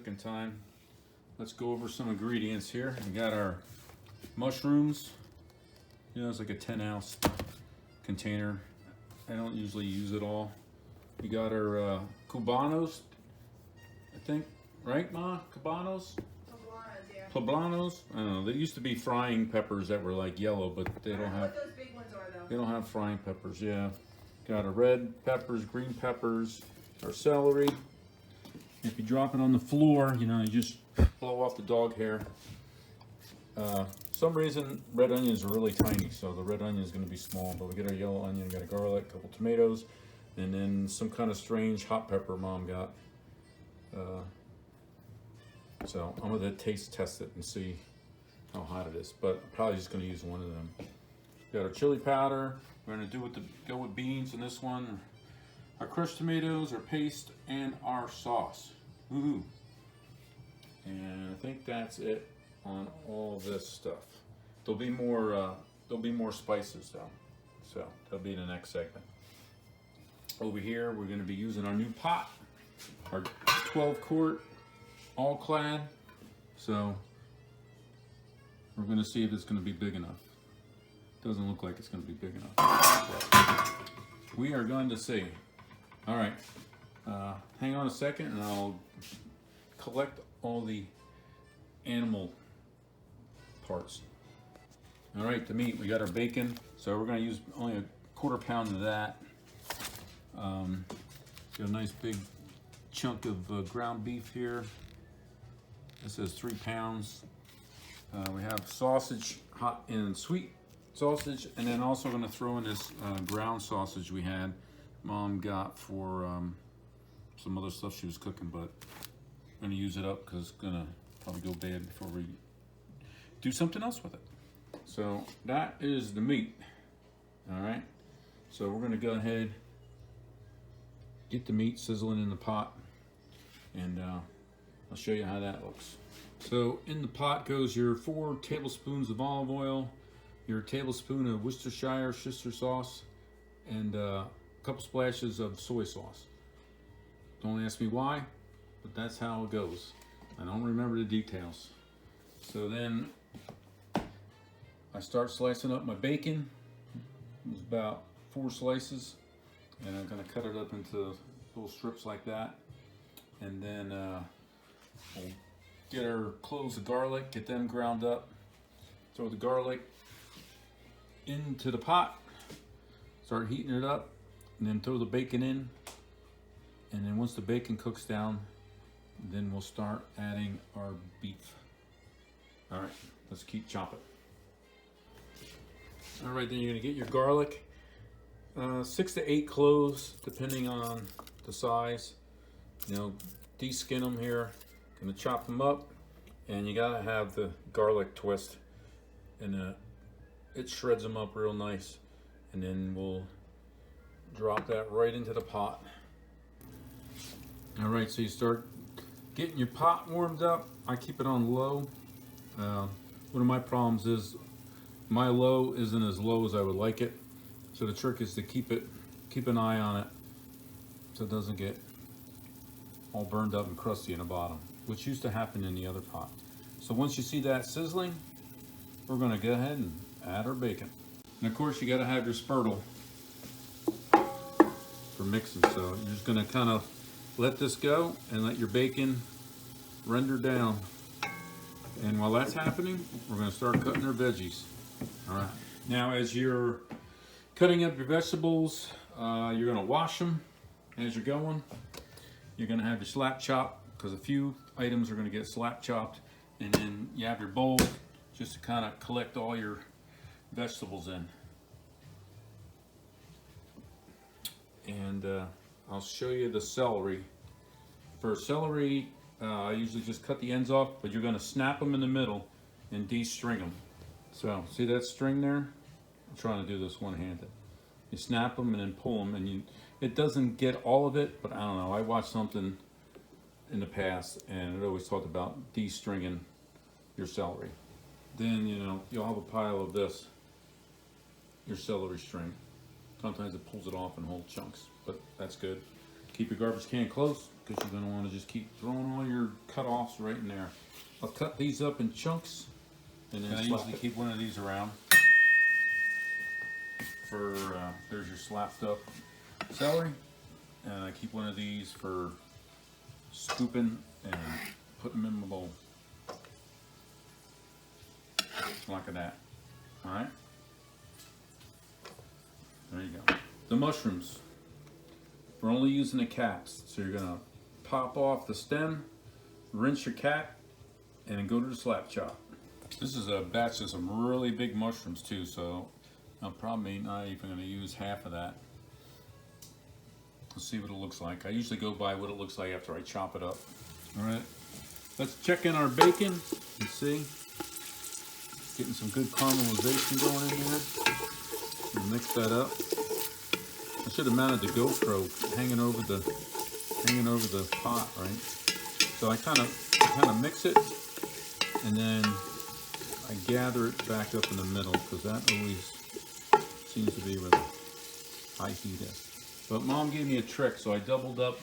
cooking time. Let's go over some ingredients here. We got our mushrooms. You know, it's like a 10-ounce container. I don't usually use it all. We got our cubanos, I think, right, Ma? Cubanos? Poblanos. I don't know. They used to be frying peppers that were like yellow, but they don't have. What those big ones are, though. They don't have frying peppers. Yeah. Got our red peppers, green peppers, our celery. If you drop it on the floor, you know, you just blow off the dog hair. Some reason red onions are really tiny, so the red onion is going to be small. But we get our yellow onion, got a garlic, a couple tomatoes, and then some kind of strange hot pepper Mom got. So I'm gonna taste test it and see how hot it is, but I'm probably just gonna use one of them. Got our chili powder. We're gonna go with beans in this one. Our crushed tomatoes, our paste, and our sauce. Woohoo! And I think that's it on all this stuff. There'll be more spices though, so that'll be in the next segment. Over here, we're gonna be using our new pot, our 12-quart. All clad, so we're going to see if it's going to be big enough. Doesn't look like it's going to be big enough. But we are going to see. All right, hang on a second and I'll collect all the animal parts. All right, the meat, we got our bacon, so we're going to use only a 1/4 pound of that. Got a nice big chunk of ground beef here. This is 3 pounds. We have sausage, hot and sweet sausage, and then also going to throw in this ground sausage we had. Mom got for some other stuff she was cooking, but I'm going to use it up because it's going to probably go bad before we do something else with it. So that is the meat. All right. So we're going to go ahead, get the meat sizzling in the pot, and I'll show you how that looks. So in the pot goes your 4 tablespoons of olive oil, your tablespoon of Worcestershire sauce, and a couple splashes of soy sauce. Don't ask me why, but that's how it goes. I don't remember the details. So then I start slicing up my bacon. It's about 4 slices, and I'm gonna cut it up into little strips like that. And then we'll get our cloves of garlic, get them ground up, throw the garlic into the pot, start heating it up, and then throw the bacon in. And then once the bacon cooks down, then we'll start adding our beef. All right, let's keep chopping. All right, then you're gonna get your garlic, 6 to 8 cloves, depending on the size. You know, de-skin them here. Gonna chop them up, and you gotta have the garlic twist, and it shreds them up real nice. And then we'll drop that right into the pot. All right, so you start getting your pot warmed up. I keep it on low. One of my problems is my low isn't as low as I would like it. So the trick is to keep an eye on it so it doesn't get all burned up and crusty in the bottom, which used to happen in the other pot. So once you see that sizzling, we're gonna go ahead and add our bacon. And of course you gotta have your spurtle for mixing. So you're just gonna kind of let this go and let your bacon render down. And while that's happening, we're gonna start cutting our veggies. All right. Now as you're cutting up your vegetables, you're gonna wash them as you're going. You're gonna have your slap chop, because a few items are gonna get slap chopped, and then you have your bowl just to kind of collect all your vegetables in. And I'll show you the celery. For celery, I usually just cut the ends off, but you're gonna snap them in the middle and de-string them. So see that string there? I'm trying to do this one-handed. You snap them and then pull them, and it doesn't get all of it, but I don't know. I watched something in the past, and it always talked about de-stringing your celery. Then, you know, you'll have a pile of this, your celery string. Sometimes it pulls it off in whole chunks, but that's good. Keep your garbage can close, because you're going to want to just keep throwing all your cut-offs right in there. I'll cut these up in chunks, and then I usually keep one of these around for, there's your slapped up celery, and I keep one of these for scooping and putting them in my bowl. Like that. Alright? There you go. The mushrooms. We're only using the caps. So you're going to pop off the stem, rinse your cap, and then go to the slap chop. This is a batch of some really big mushrooms too, so I'm probably not even going to use half of that. Let's see what it looks like. I usually go by what it looks like after I chop it up. Alright, let's check in our bacon and see. Getting some good caramelization going in there. We'll mix that up. I should have mounted the GoPro hanging over the pot, right? So I kind of mix it, and then I gather it back up in the middle, because that always seems to be where the high heat is. But Mom gave me a trick, so I doubled up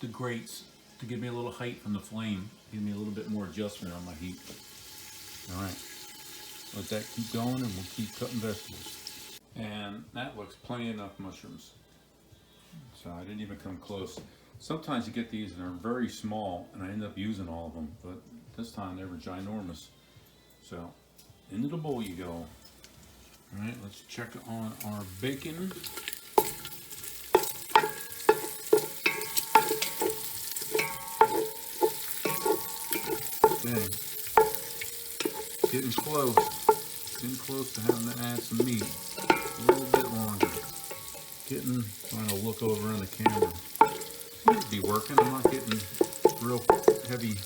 the grates to give me a little height from the flame, give me a little bit more adjustment on my heat. All right. Let that keep going, and we'll keep cutting vegetables. And that looks plenty enough mushrooms. So I didn't even come close. Sometimes you get these and they're very small, and I end up using all of them, but this time they were ginormous. So into the bowl you go. All right, let's check on our bacon. Okay. Getting close to having to add some meat. A little bit longer. Trying to look over in the camera. Seems to be working. I'm not getting real heavy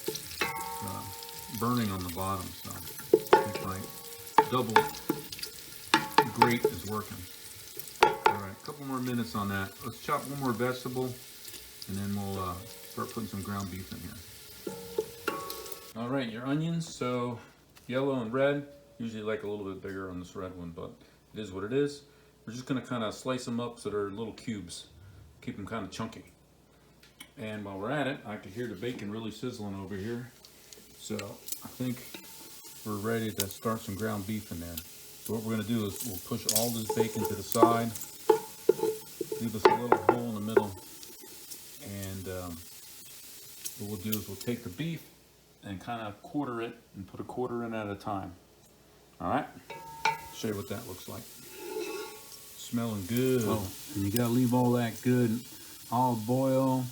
burning on the bottom, so I think my double grate is working. Alright, a couple more minutes on that. Let's chop one more vegetable, and then we'll start putting some ground beef in here. Alright, your onions, so yellow and red. Usually like a little bit bigger on this red one, but it is what it is. We're just going to kind of slice them up so they're little cubes. Keep them kind of chunky. And while we're at it, I can hear the bacon really sizzling over here. So I think we're ready to start some ground beef in there. So what we're going to do is we'll push all this bacon to the side. Leave us a little hole in the middle. And what we'll do is we'll take the beef and kind of quarter it and put a quarter in at a time. Alright, show you what that looks like. Smelling good. Oh, and you gotta leave all that good olive oil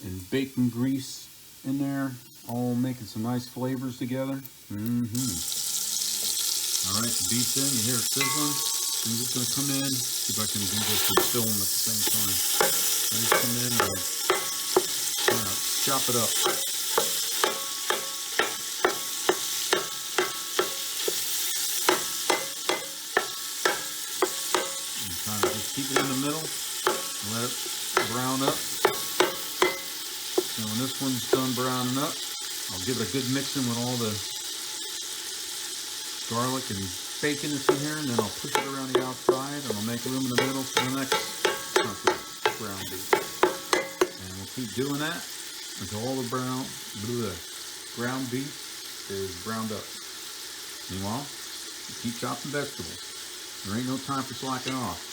and bacon grease in there, all making some nice flavors together. Alright, the beef's in, you hear it sizzling. I'm just gonna come in, see if I can do this and film at the same time. I just come in and chop it up. Keep it in the middle and let it brown up. And when this one's done browning up, I'll give it a good mixing with all the garlic and bacon that's in here, and then I'll push it around the outside, and I'll make room in the middle for the next chunk of ground beef. And we'll keep doing that until all the ground beef is browned up. Meanwhile, you keep chopping vegetables. There ain't no time for slacking off.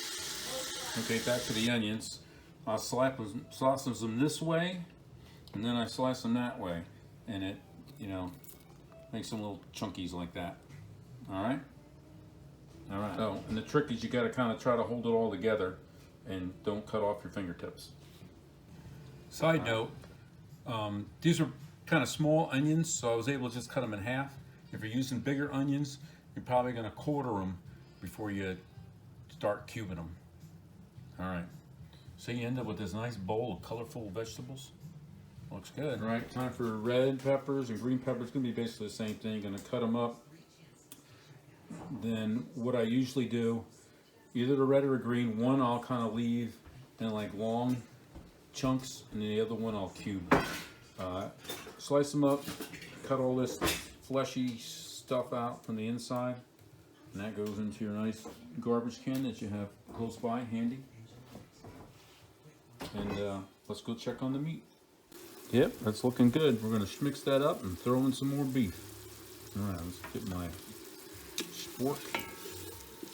Okay, back to the onions. I'll slice them this way, and then I slice them that way, and it, makes them little chunkies like that. All right. So, and the trick is you got to kind of try to hold it all together, and don't cut off your fingertips. Side note: these are kind of small onions, so I was able to just cut them in half. If you're using bigger onions, you're probably going to quarter them before you start cubing them. All right, so you end up with this nice bowl of colorful vegetables. Looks good. All right, time for red peppers and green peppers. It's gonna be basically the same thing. Gonna cut them up. Then what I usually do, either the red or the green, one I'll kind of leave in like long chunks, and the other one I'll cube. Slice them up, cut all this fleshy stuff out from the inside, and that goes into your nice garbage can that you have close by, handy. And let's go check on the meat. Yep, that's looking good. We're gonna mix that up and throw in some more beef. All right, let's get my spork.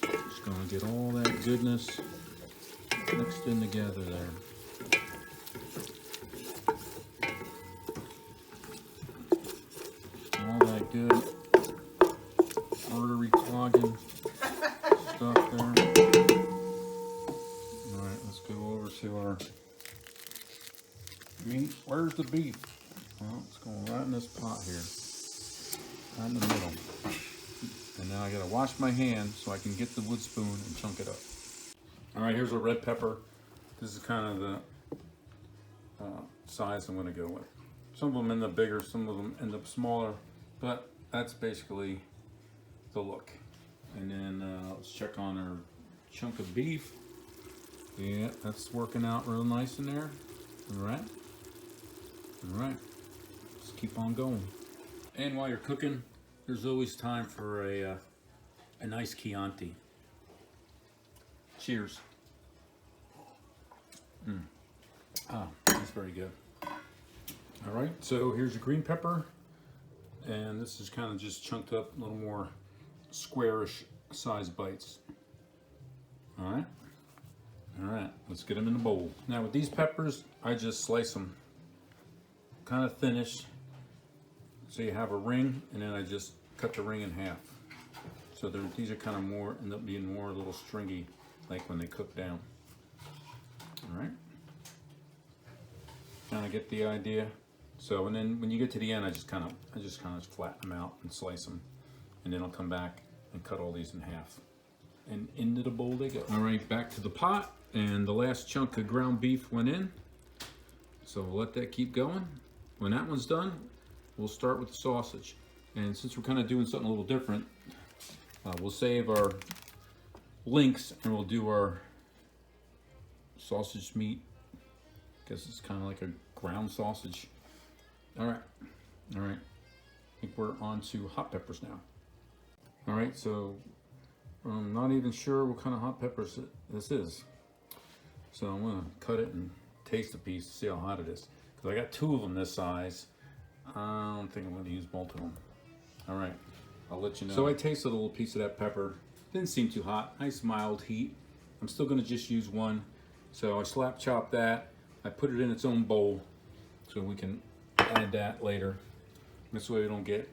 Just gonna get all that goodness mixed in together there. All that good artery clogging stuff there. All right, let's go over to our meat. Where's the beef? Well, it's going right in this pot here, right in the middle. And now I gotta wash my hands so I can get the wood spoon and chunk it up. All right, here's a red pepper. This is kind of the size I'm gonna go with. Some of them end up bigger, some of them end up smaller, but that's basically the look. And then let's check on our chunk of beef. Yeah, that's working out real nice in there. All right. All right, let's keep on going. And while you're cooking, there's always time for a nice Chianti. Cheers. Ah, that's very good. All right, so here's your green pepper. And this is kind of just chunked up, a little more squarish size bites. All right. All right, let's get them in the bowl. Now with these peppers, I just slice them kind of thinnish, so you have a ring, and then I just cut the ring in half. So these are kind of more, end up being more a little stringy, like when they cook down. All right, kind of get the idea. So, and then when you get to the end, I just kind of flatten them out and slice them, and then I'll come back and cut all these in half. And into the bowl they go. All right, back to the pot, and the last chunk of ground beef went in. So we'll let that keep going. When that one's done, we'll start with the sausage. And since we're kind of doing something a little different, we'll save our links and we'll do our sausage meat. I guess it's kind of like a ground sausage. All right, all right. I think we're on to hot peppers now. All right, so I'm not even sure what kind of hot peppers this is. So I'm gonna cut it and taste a piece to see how hot it is. Because I got 2 of them this size. I don't think I'm gonna use both of them. All right, I'll let you know. So I tasted a little piece of that pepper. Didn't seem too hot, nice mild heat. I'm still gonna just use one. So I slap chop that. I put it in its own bowl so we can add that later. This way we don't get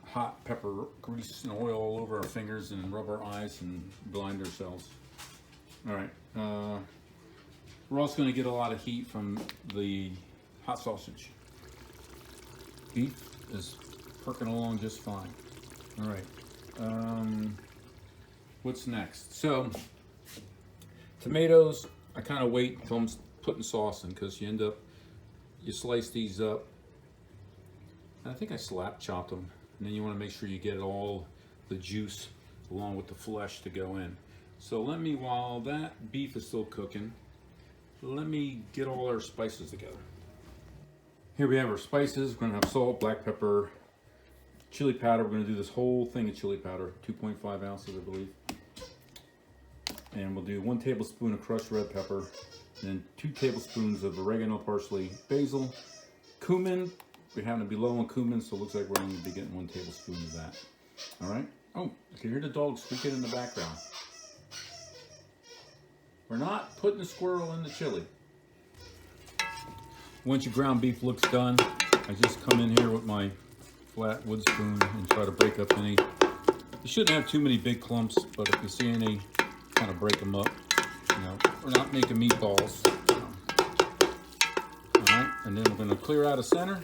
hot pepper grease and oil all over our fingers and rub our eyes and blind ourselves. All right, we're also going to get a lot of heat from the hot sausage. Beef is perking along just fine. All right, what's next? So tomatoes, I kind of wait until I'm putting sauce in, because you slice these up. I think I slap chopped them. And then you want to make sure you get all the juice along with the flesh to go in. So while that beef is still cooking, let me get all our spices together. Here we have our spices. We're gonna have salt, black pepper, chili powder. We're gonna do this whole thing of chili powder, 2.5 ounces, I believe. And we'll do 1 tablespoon of crushed red pepper, and then 2 tablespoons of oregano, parsley, basil, cumin. We happen to be low on cumin, so it looks like we're going to be getting 1 tablespoon of that. All right. Oh, you can hear the dog squeaking in the background. We're not putting the squirrel in the chili. Once your ground beef looks done, I just come in here with my flat wood spoon and try to break up any. You shouldn't have too many big clumps, but if you see any, kind of break them up. You know, we're not making meatballs. All right, and then we're going to clear out a center,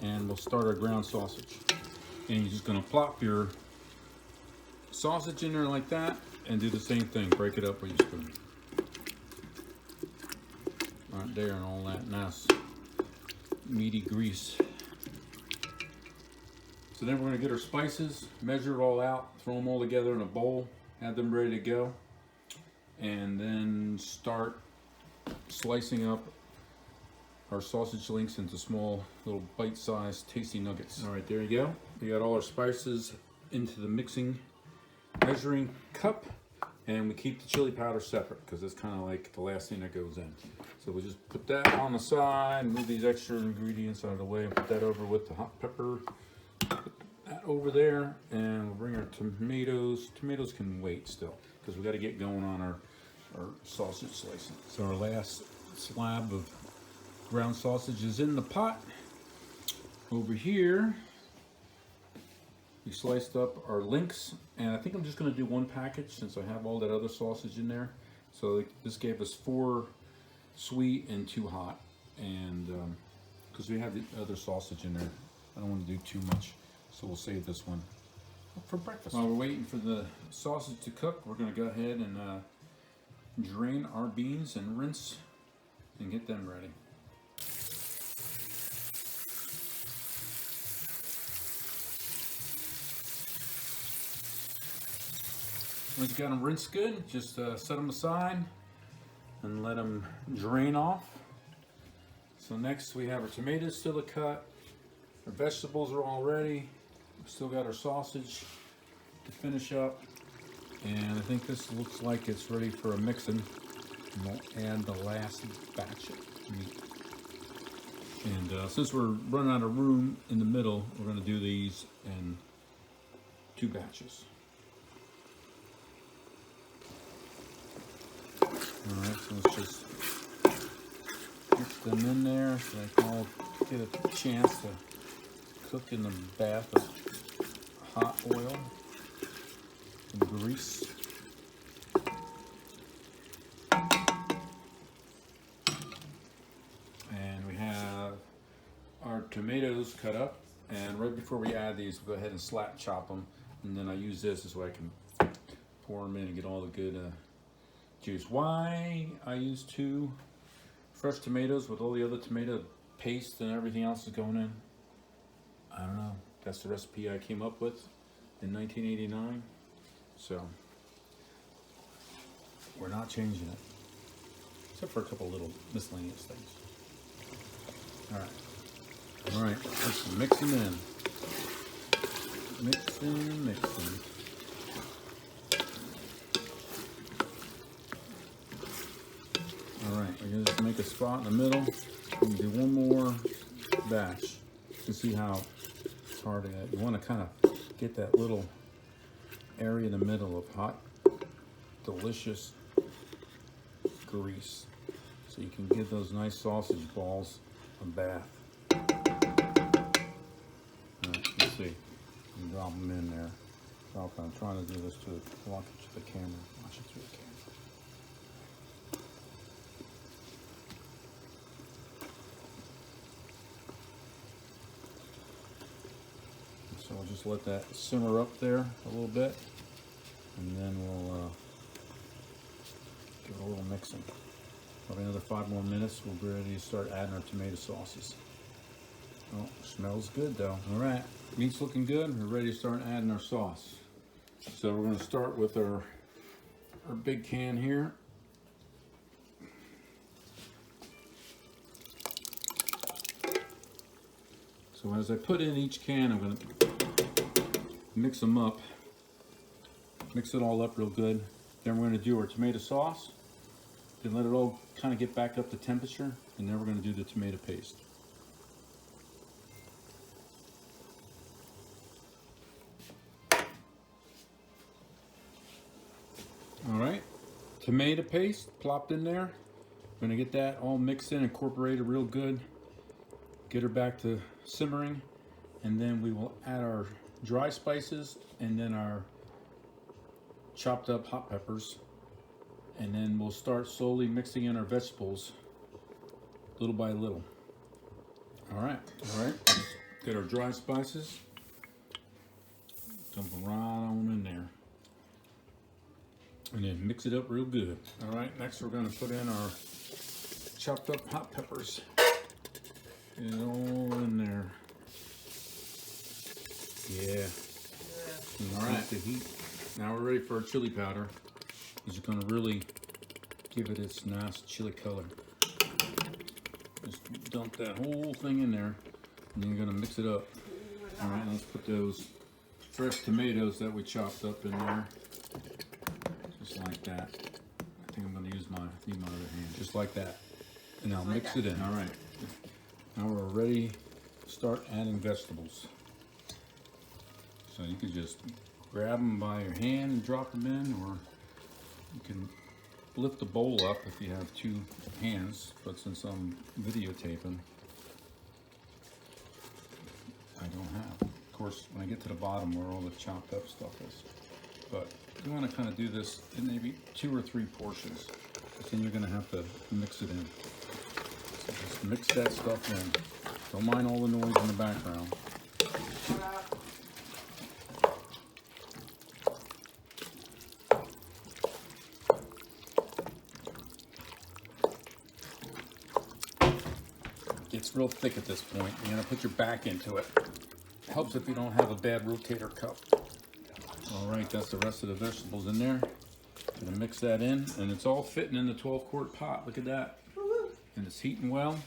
and we'll start our ground sausage. And you're just going to plop your sausage in there like that, and do the same thing. Break it up with your spoon. Right there, and all that nice meaty grease. So then we're going to get our spices, measure it all out, throw them all together in a bowl, have them ready to go, and then start slicing up our sausage links into small little bite-sized tasty nuggets. All right, there you go. We got all our spices into the measuring cup, And we keep the chili powder separate because it's kind of like the last thing that goes in. So we'll just put that on the side, move these extra ingredients out of the way, and put that over with the hot pepper. Put that over there, and we'll bring our tomatoes. Tomatoes can wait still because we got to get going on our sausage slicing. So our last slab of ground sausage is in the pot. Over here, we sliced up our links, and I think I'm just going to do one package since I have all that other sausage in there. So this gave us 4 sweet and 2 hot, and because we have the other sausage in there, I don't want to do too much, so we'll save this one for breakfast. While we're waiting for the sausage to cook, we're going to go ahead and drain our beans and rinse and get them ready. Once you got them rinsed good, just set them aside and let them drain off. So next we have our tomatoes still to cut. Our vegetables are all ready. We've still got our sausage to finish up. And I think this looks like it's ready for a mixing. And we'll add the last batch of meat. And since we're running out of room in the middle, we're going to do these in 2 batches. Alright, so let's just mix them in there so they can all get a chance to cook in the bath of hot oil and grease. And we have our tomatoes cut up, and right before we add these, we'll go ahead and slap chop them, and then I use this so I can pour them in and get all the good juice. Why I use 2 fresh tomatoes with all the other tomato paste and everything else is going in, I don't know. That's the recipe I came up with in 1989. So we're not changing it, except for a couple little miscellaneous things. All right, let's mix them in. Mixing. Alright, we're going to just make a spot in the middle and do one more batch to see how hard it is. You want to kind of get that little area in the middle of hot, delicious grease so you can give those nice sausage balls a bath. Alright, let's see. And drop them in there. I'm trying to do this to walk it to the camera. Watch it through the camera. So we'll just let that simmer up there a little bit, and then we'll give it a little mixing. Probably another 5 more minutes, we'll be ready to start adding our tomato sauces. Oh, smells good though. All right, meat's looking good. We're ready to start adding our sauce. So we're going to start with our big can here. So as I put in each can, I'm going to mix them up. Mix it all up real good. Then we're going to do our tomato sauce. Then let it all kind of get back up to temperature. And then we're going to do the tomato paste. All right, tomato paste plopped in there. I'm going to get that all mixed in, incorporated real good. Get her back to simmering, and then we will add our dry spices and then our chopped up hot peppers, and then we'll start slowly mixing in our vegetables little by little. All right, let's get our dry spices, dump them right on in there, and then mix it up real good. All right, next we're going to put in our chopped up hot peppers. Get it all in there. Yeah. All right, the heat. Now we're ready for our chili powder. This is going to really give it its nice chili color. Just dump that whole thing in there, and then you're going to mix it up. All right, let's put those fresh tomatoes that we chopped up in there. Just Just like that. I think I'm going to use my other hand. Just like that. And I'll mix it in. All right. Now we're ready to start adding vegetables. So you can just grab them by your hand and drop them in, or you can lift the bowl up if you have two hands, but since I'm videotaping, I don't have. Of course, when I get to the bottom where all the chopped up stuff is. But you want to kind of do this in maybe 2 or 3 portions, because then you're going to have to mix it in. So just mix that stuff in. Don't mind all the noise in the background. It's real thick at this point. You're going to put your back into it. Helps if you don't have a bad rotator cuff. All right, that's the rest of the vegetables in there. Gonna mix that in, and it's all fitting in the 12-quart pot. Look at that. And it's heating well.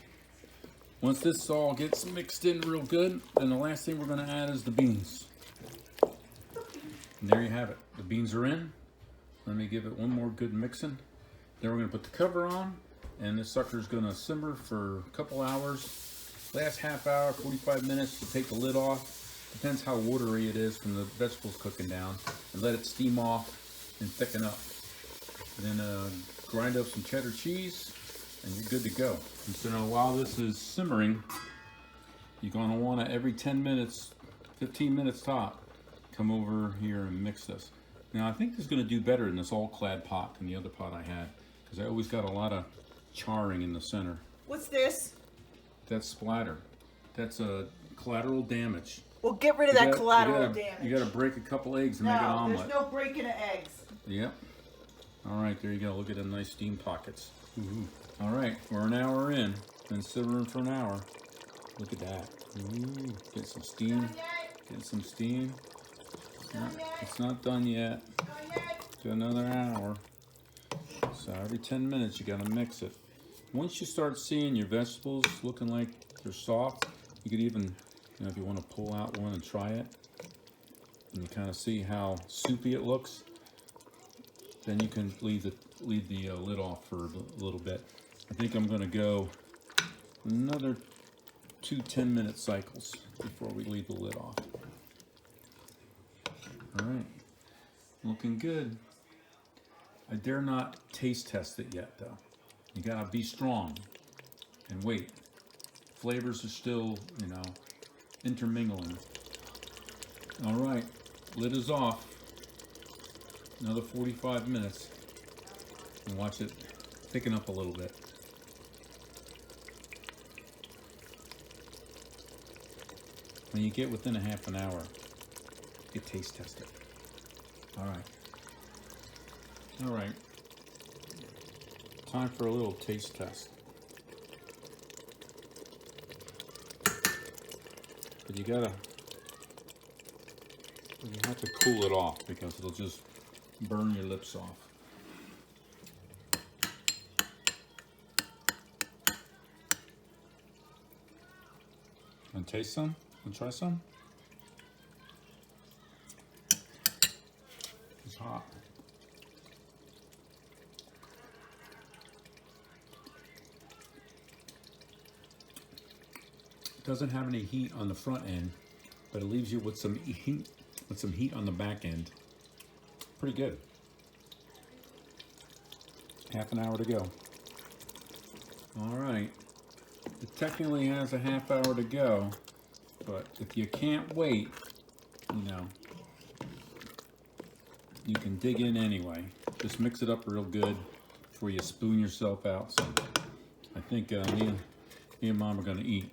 Once this all gets mixed in real good, then the last thing we're gonna add is the beans. And there you have it. The beans are in. Let me give it one more good mixing. Then we're gonna put the cover on, and this sucker's gonna simmer for a couple hours. Last half hour, 45 minutes to take the lid off. Depends how watery it is from the vegetables cooking down. And let it steam off and thicken up. And then grind up some cheddar cheese, and you're good to go. And so now while this is simmering, you're gonna wanna every 10 minutes, 15 minutes top, come over here and mix this. Now I think this is gonna do better in this all-clad pot than the other pot I had, because I always got a lot of charring in the center. What's this? That's splatter. That's a collateral damage. Well, get rid of that collateral damage. You gotta break a couple eggs and make an omelet. There's no breaking of eggs. Yep. All right, there you go. Look at them nice steam pockets. All right, we're an hour in. Been simmering for an hour. Look at that. Get some steam. Get some steam. It's not done yet. Do another hour. So every 10 minutes you gotta mix it. Once you start seeing your vegetables looking like they're soft, you could even, you know, if you want to pull out one and try it, and you kind of see how soupy it looks, then you can leave the lid off for a little bit. I think I'm going to go another 2 10-minute cycles before we leave the lid off. All right, looking good. I dare not taste test it yet though. You gotta be strong and wait. Flavors are still, you know, intermingling. All right, lid is off. Another 45 minutes. And watch it thicken up a little bit. When you get within a half an hour, you taste test it. All right. All right. Time for a little taste test. But you have to cool it off because it'll just burn your lips off. Want to taste some? Want to try some? It's hot. It doesn't have any heat on the front end, but it leaves you with some heat on the back end. Pretty good. Half an hour to go. All right. It technically has a half hour to go, but if you can't wait, you know, you can dig in anyway. Just mix it up real good before you spoon yourself out. So I think me and Mom are gonna eat.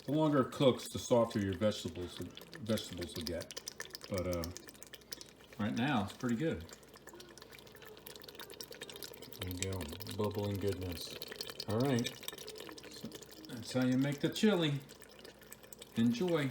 The longer it cooks, the softer your vegetables will get. But right now, it's pretty good. There you go, bubbling goodness. All right, so that's how you make the chili. Enjoy.